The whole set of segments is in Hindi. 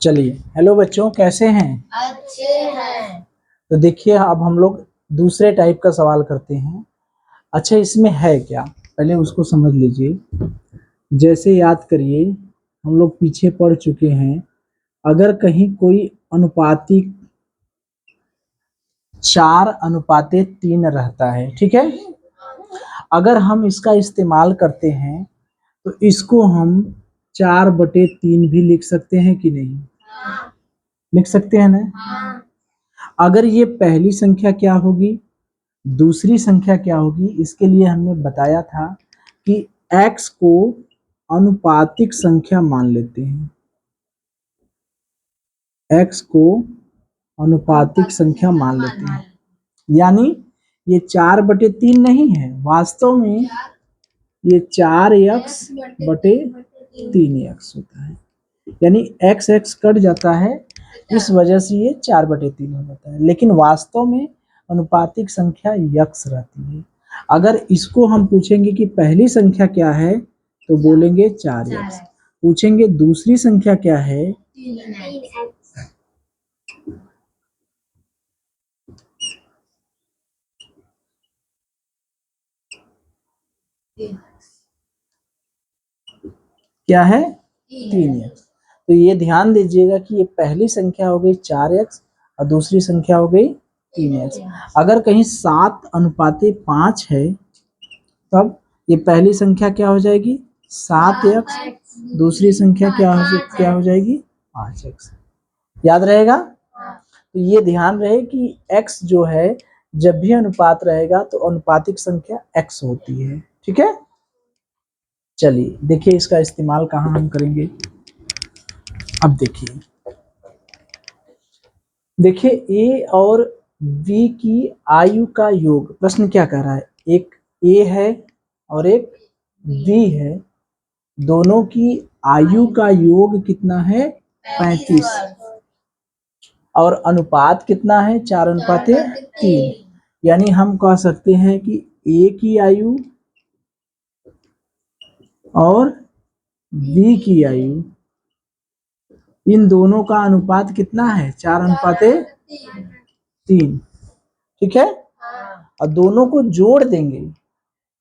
चलिए, हेलो बच्चों, कैसे हैं? अच्छे हैं। तो देखिए, अब हम लोग दूसरे टाइप का सवाल करते हैं। अच्छा, इसमें है क्या, पहले उसको समझ लीजिए। जैसे याद करिए, हम लोग पीछे पढ़ चुके हैं। अगर कहीं कोई अनुपातिक 4:3 रहता है, ठीक है। अगर हम इसका इस्तेमाल करते हैं तो इसको हम 4/3 भी लिख सकते हैं कि नहीं? लिख सकते हैं ना? अगर ये पहली संख्या क्या होगी, दूसरी संख्या क्या होगी, इसके लिए हमने बताया था कि x को अनुपातिक संख्या मान लेते हैं। x को अनुपातिक संख्या मान लेते हैं, यानी ये 4/3 नहीं है, वास्तव में ये 4x/3x होता है। यानी x कट जाता है, इस वजह से ये 4/3 हो जाता है, लेकिन वास्तव में अनुपातिक संख्या यक्स रहती है। अगर इसको हम पूछेंगे कि पहली संख्या क्या है तो बोलेंगे 4x। पूछेंगे दूसरी संख्या क्या है, क्या है, 3x। तो ये ध्यान दीजिएगा कि ये पहली संख्या हो गई 4x और दूसरी संख्या हो गई 3x। अगर कहीं 7:5 है तब ये पहली संख्या क्या हो जाएगी, 7x, दूसरी संख्या क्या हो जाएगी, 5x। याद रहेगा? तो ये ध्यान रहे कि x जो है जब भी अनुपात रहेगा तो अनुपातिक संख्या x होती है, ठीक है। चलिए देखिए, इसका इस्तेमाल कहाँ हम करेंगे। अब देखिए a और b की आयु का योग, प्रश्न क्या कह रहा है, एक a है और एक b है, दोनों की आयु का योग कितना है, 35, और अनुपात कितना है, 4:3। यानी हम कह सकते हैं कि a की आयु और b की आयु, इन दोनों का अनुपात कितना है, 4:3, ठीक है। और दोनों को जोड़ देंगे,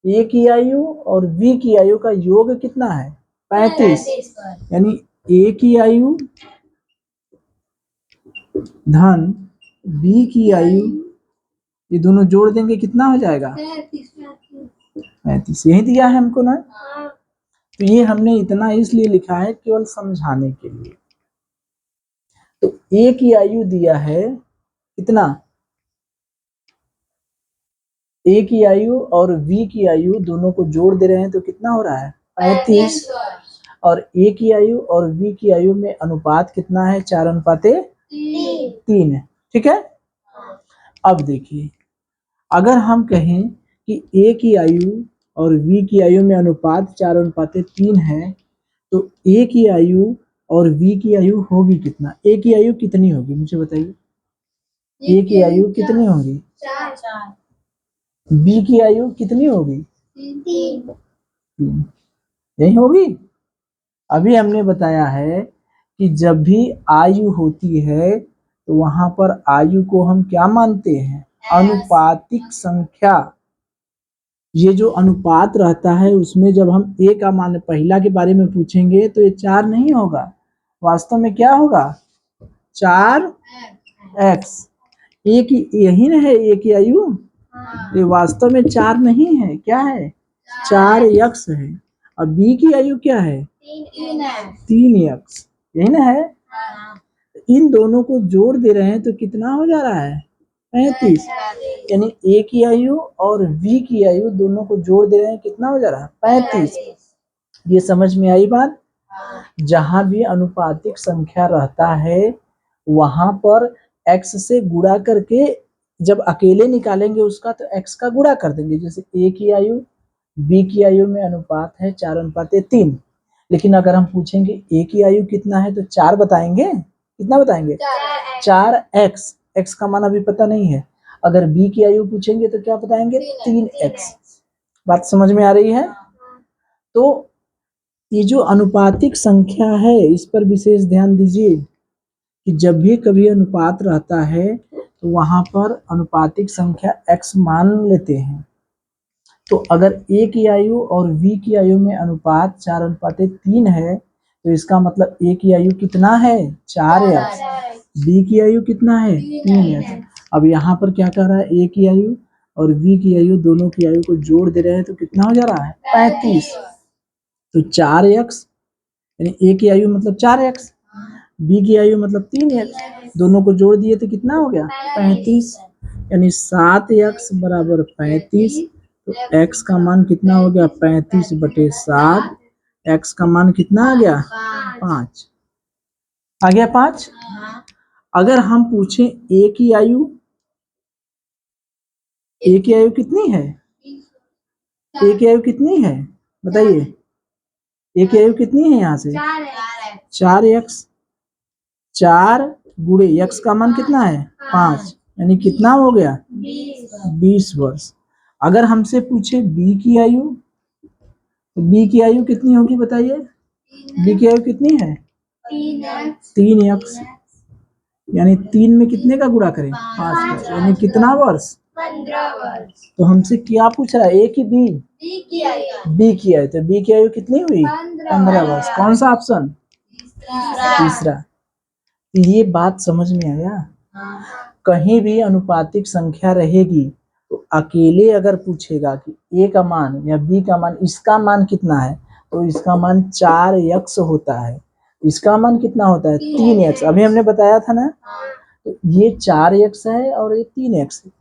a की आयु और b की आयु का योग कितना है, 35। यानी a की आयु धन b की आयु, ये दोनों जोड़ देंगे कितना हो जाएगा, 35। यही दिया है हमको ना। तो ये हमने इतना इसलिए लिखा है केवल समझाने के लिए। तो a की आयु दिया है कितना, a की आयु और v की आयु दोनों को जोड़ दे रहे हैं तो कितना हो रहा है, 35। और a की आयु और v की आयु में अनुपात कितना है, 4:3, ठीक है। अब देखिए, अगर हम कहें कि a की आयु और v की आयु में अनुपात 4:3 है तो a की आयु और v की आयु होगी कितना, a की आयु कितनी होगी मुझे बताइए, a की आयु कितनी होगी, 4, b की आयु कितनी होगी, 3। यही होगी। अभी हमने बताया है कि जब भी आयु होती है तो वहां पर आयु को हम क्या मानते हैं, अनुपातिक संख्या। ये जो अनुपात रहता है उसमें जब हम a का मान पहला के बारे में पूछेंगे तो ये 4 नहीं होगा, वास्तव में क्या होगा, 4x। a की यही ना है a की आयु, ये वास्तव में 4 नहीं है, क्या है, 4x है। और b की आयु क्या है, 3x, यही ना है। इन दोनों को जोड़ दे रहे हैं तो कितना हो जा रहा है, 35। यानी a की आयु और v की आयु दोनों को जोड़ दे रहे हैं, कितना हो जा रहा है, 35। ये समझ में आई बात। जहां भी अनुपातिक संख्या रहता है वहां पर x से गुणा करके जब अकेले निकालेंगे उसका तो x का गुणा कर देंगे। जैसे a की आयु b की आयु में अनुपात है 4:3, लेकिन अगर हम पूछेंगे a की आयु कितना है तो 4 बताएंगे, कितना बताएंगे, 4x। x का मान अभी पता नहीं है। अगर b की आयु पूछेंगे तो क्या बताएंगे, 3x। बात समझ में आ रही है। तो ये जो अनुपातिक संख्या है इस पर विशेष ध्यान दीजिए। कि जब भी कभी अनुपात रहता है तो वहां पर अनुपातिक संख्या x मान लेते हैं। तो अगर a की आयु और v की आयु में अनुपात 4:3 है तो इसका मतलब a की आयु कितना है 4x, b की आयु कितना है 3x। अब यहाँ पर क्या कह रहा है, a की आयु और v की आयु दोनों की आयु को जोड़ दे रहे हैं तो कितना हो जा रहा है 35। तो 4x यानी a की आयु मतलब 4x, b की आयु मतलब 3x, दोनों को जोड़ दिए तो कितना हो गया 35, यानी 7x बराबर 35। तो x का मान कितना हो गया 35/7, x का मान कितना आ गया 5, आ गया 5। अगर हम पूछें a की आयु, a की आयु कितनी है, a की आयु कितनी है बताइए, a की आयु कितनी है यहाँ से 4x, 4 गुणे x का मान कितना है 5, यानी कितना हो गया 20 वर्ष। अगर हमसे पूछे b की आयु, तो b की आयु कितनी होगी बताइए, b की आयु कितनी है 3x, यानी 3 में कितने का गुणा करें 5 का, यानी कितना वर्ष 15 वर्ष। तो हमसे क्या पूछ रहा है a की b, b की आयु, तो b की आयु कितनी हुई 15 वर्ष। कौन सा ऑप्शन तीसरा। तो ये बात समझ में आया। कहीं भी अनुपातिक संख्या रहेगी तो अकेले अगर पूछेगा कि a का मान या b का मान, इसका मान कितना है, तो इसका मान 4x होता है, इसका मान कितना होता है 3x, अभी हमने बताया था ना। तो ये 4x है और ये 3x है।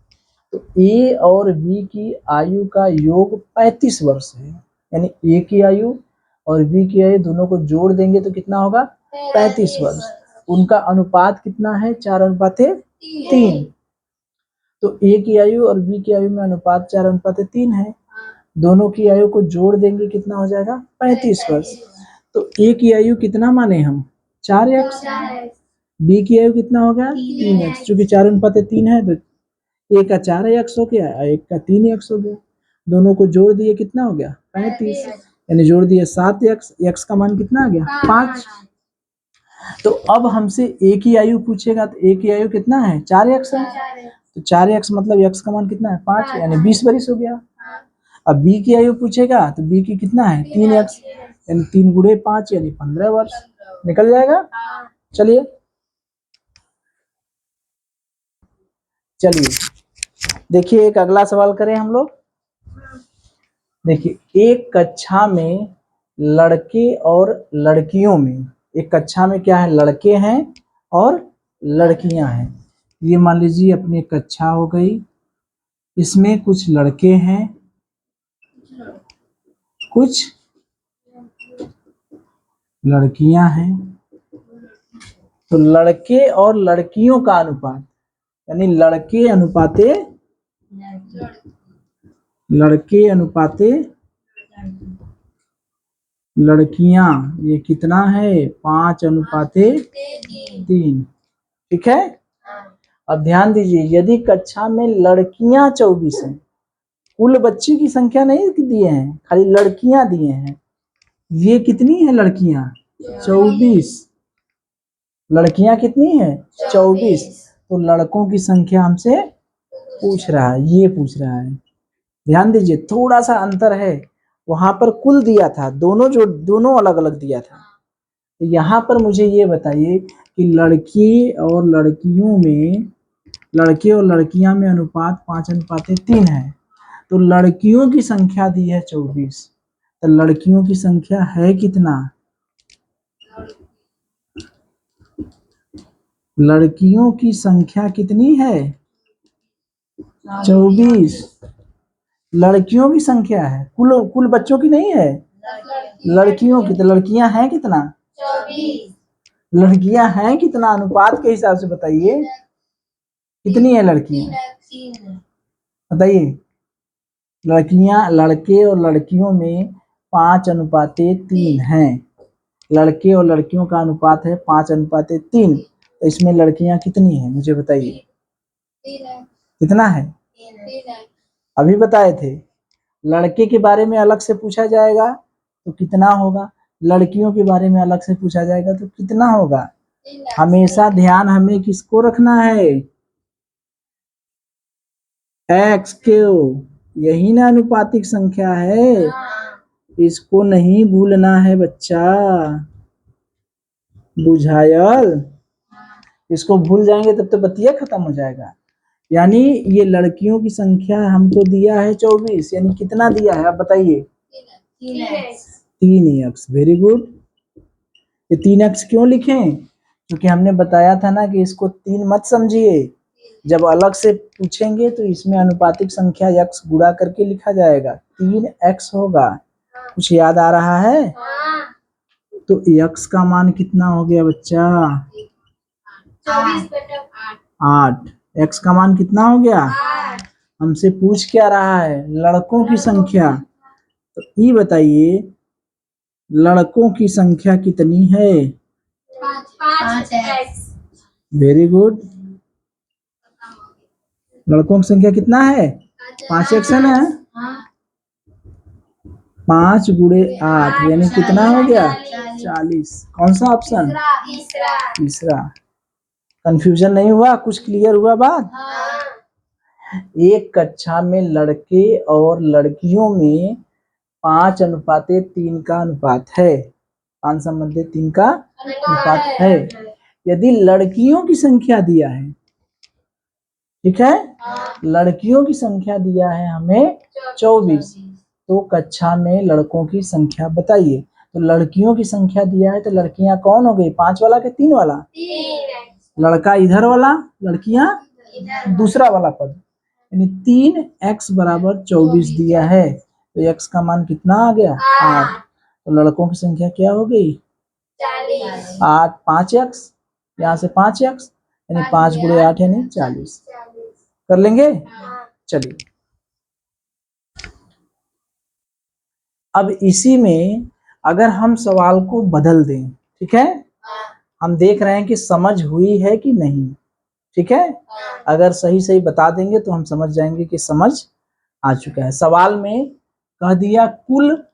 तो a और b की आयु का योग 35 वर्ष है, यानी a की आयु और b की आयु दोनों को जोड़ देंगे तो कितना होगा 35 वर्ष। उनका अनुपात कितना है 4:3। तो a की आयु और b की आयु में अनुपात 4:3 है, दोनों की आयु को जोड़ देंगे कितना हो जाएगा 35 वर्ष। तो a की आयु कितना माने हम 4x, b की आयु कितना हो गया 3x, चूंकि 4:3 है तो a का 4x हो गया और एक का 3x हो गया, दोनों को जोड़ दिए कितना हो गया 35, यानी जोड़ दिए 7x, x का मान कितना आ गया 5। तो अब हमसे a की आयु पूछेगा तो a की आयु कितना है 4x है, तो 4x मतलब x का मान कितना है 5, यानी 20 वर्ष हो गया। अब b की आयु पूछेगा तो b की कितना है 3x, यानी 3 गुणे 5 यानी 15 वर्ष निकल जाएगा। चलिए देखिए एक अगला सवाल करें हम लोग। देखिए एक कक्षा में लड़के और लड़कियों में, एक कक्षा में क्या है लड़के हैं और लड़कियां हैं। ये मान लीजिए अपनी कक्षा हो गई, इसमें कुछ लड़के हैं कुछ लड़कियां हैं। तो लड़के और लड़कियों का अनुपात, यानी लड़के अनुपाते लड़कियां, ये कितना है 5:3। ठीक है। अब ध्यान दीजिए, यदि कक्षा में लड़कियां 24 हैं, कुल बच्चे की संख्या नहीं दिए हैं, खाली लड़कियां दिए हैं, ये कितनी है लड़कियां 24, लड़कियां कितनी है 24। तो लड़कों की संख्या हमसे पूछ रहा है, ये पूछ रहा है। ध्यान दीजिए थोड़ा सा अंतर है, वहां पर कुल दिया था, दोनों अलग अलग दिया था। तो यहाँ पर मुझे ये बताइए कि लड़की और लड़कियों में, लड़के और लड़कियां में अनुपात 5:3 है। तो लड़कियों की संख्या दी है 24, तो लड़कियों की संख्या है कितना, लड़कियों की संख्या कितनी है 24। लड़कियों की संख्या है, कुल बच्चों की नहीं है, लड़कियों की। तो लड़कियां हैं कितना 24, लड़कियां हैं कितना, अनुपात के हिसाब से बताइए कितनी है लड़कियां, बताइए। लड़कियां, लड़के और लड़कियों में 5:3 हैं, लड़के और लड़कियों का अनुपात है 5:3। तो इसमें लड़कियां कितनी है मुझे बताइए, कितना है, अभी बताए थे। लड़के के बारे में अलग से पूछा जाएगा तो कितना होगा, लड़कियों के बारे में अलग से पूछा जाएगा तो कितना होगा। हमेशा ध्यान हमें किसको रखना है, एक्स क्यों, यही ना अनुपातिक संख्या है, इसको नहीं भूलना है बच्चा, बुझायल। इसको भूल जाएंगे तब तो बतिया खत्म हो जाएगा। यानी ये लड़कियों की संख्या हमको दिया है 24, यानी कितना दिया है आप बताइए, 3x। Very good. ये 3x क्यों लिखें, क्योंकि हमने बताया था ना कि इसको 3 मत समझिए, जब अलग से पूछेंगे तो इसमें अनुपातिक संख्या x गुणा करके लिखा जाएगा, 3x होगा। कुछ याद आ रहा है? तो x का मान कितना हो गया बच्चा, 8। x का मान कितना हो गया, हमसे पूछ क्या रहा है, लड़कों की संख्या। तो ये बताइए लड़कों की संख्या कितनी है, 5x। Very good. लड़कों की संख्या कितना है, 5x है ना। 5 गुणे 8 यानी कितना हो गया, 40। कौन सा ऑप्शन, तीसरा। कंफ्यूजन नहीं हुआ, कुछ क्लियर हुआ बात। एक कक्षा में लड़के और लड़कियों में 5:3 का अनुपात है, 5:3 का अनुपात है। यदि लड़कियों की संख्या दिया है, ठीक है, लड़कियों की संख्या दिया है हमें 24, तो कक्षा में लड़कों की संख्या बताइए। तो लड़कियों की संख्या दिया है तो लड़कियां कौन हो गई, 5 वाला के 3 वाला, लड़का इधर वाला, लड़कियां दूसरा वाला पद, यानी 3x बराबर 24 दिया है। तो x का मान कितना आ गया, 8। तो लड़कों की संख्या क्या हो गई, 8। 5x, यहाँ से 5x यानी 5 गुणे 8 यानी 40। कर लेंगे, चलिए। अब इसी में अगर हम सवाल को बदल दें, ठीक है, हम देख रहे हैं कि समझ हुई है कि नहीं, ठीक है, अगर सही सही बता देंगे तो हम समझ जाएंगे कि समझ आ चुका है। सवाल में कह दिया कुल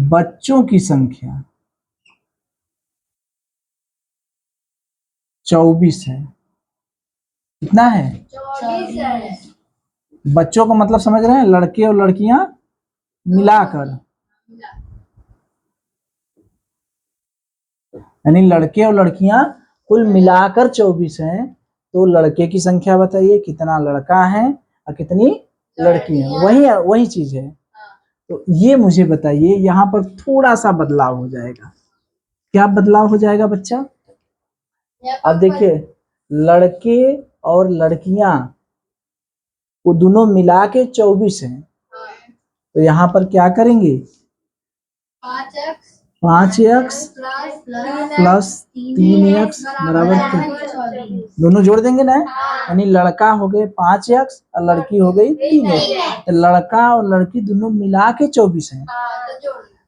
बच्चों की संख्या 24 है। कितना है, 24 है। बच्चों का मतलब समझ रहे हैं, लड़के और लड़कियां मिलाकर, यानी लड़के और लड़कियां कुल मिलाकर 24 हैं। तो लड़के की संख्या बताइए, कितना लड़का है और कितनी लड़की है, वही चीज है। तो ये मुझे बताइए, यहाँ पर थोड़ा सा बदलाव हो जाएगा। क्या बदलाव हो जाएगा बच्चा, अब देखिए, लड़के और लड़कियां वो दोनों मिला के 24 हैं। तो यहाँ पर क्या करेंगे, 5x प्लस 3x बराबर क्या, दोनों जोड़ देंगे ना, यानी लड़का हो गए 5x और लड़की हो गई 3x। तो लड़का और लड़की दोनों मिला के 24 है।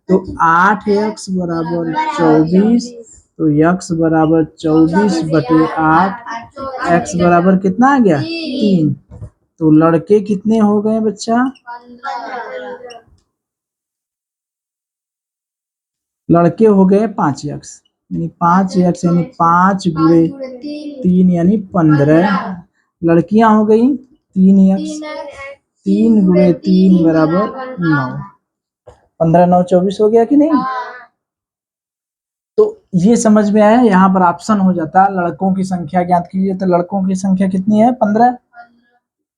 तो 8x बराबर 24, तो x बराबर 24/8, x बराबर कितना आ गया, 3। तो लड़के कितने हो गए बच्चा, लड़के हो गए 5x, यानी 5x यानी 5 गुणे 3 यानी 15। लड़कियां हो गई 3x, 3 गुणे 3 बराबर 9। 15 9 24 हो गया कि नहीं। तो ये समझ में आया, यहाँ पर ऑप्शन हो जाता लड़कों की संख्या ज्ञात कीजिए। तो लड़कों की संख्या कितनी है, 15,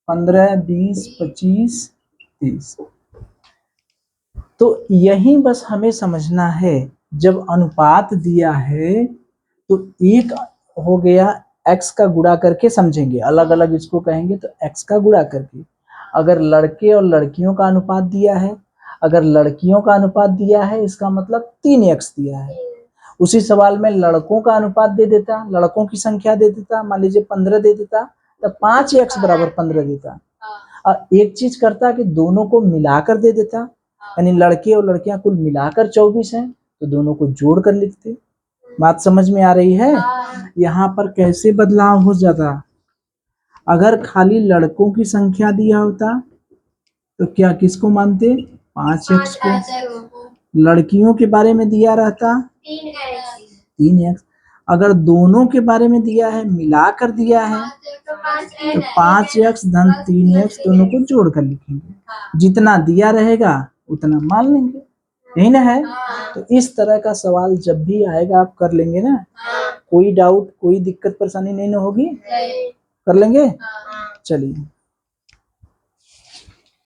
15 20 25 30। तो यही बस हमें समझना है, जब अनुपात दिया है तो एक हो गया x का गुणा करके समझेंगे, अलग अलग इसको कहेंगे तो x का गुणा करके। अगर लड़के और लड़कियों का अनुपात दिया है, अगर लड़कियों का अनुपात दिया है इसका मतलब 3x दिया है। उसी सवाल में लड़कों का अनुपात दे देता, लड़कों की संख्या दे देता, मान लीजिए 15 दे देता, तो 5x बराबर 15 देता। और एक चीज करता कि दोनों को मिलाकर दे देता, यानी लड़के और लड़कियां कुल मिलाकर 24 हैं, तो दोनों को जोड़ कर लिखते। बात समझ में आ रही है। यहाँ पर कैसे बदलाव हो जाता, अगर खाली लड़कों की संख्या दिया होता तो क्या किसको मानते, 5x को, लड़कियों के बारे में दिया रहता 3x। अगर दोनों के बारे में दिया है, मिलाकर दिया है, तो 5x धन 3x दोनों को जोड़ कर लिखेंगे। जितना दिया रहेगा उतना मान लेंगे, यही ना है। तो इस तरह का सवाल जब भी आएगा आप कर लेंगे ना, कोई डाउट कोई दिक्कत परेशानी नहीं ना होगी, कर लेंगे। चलिए।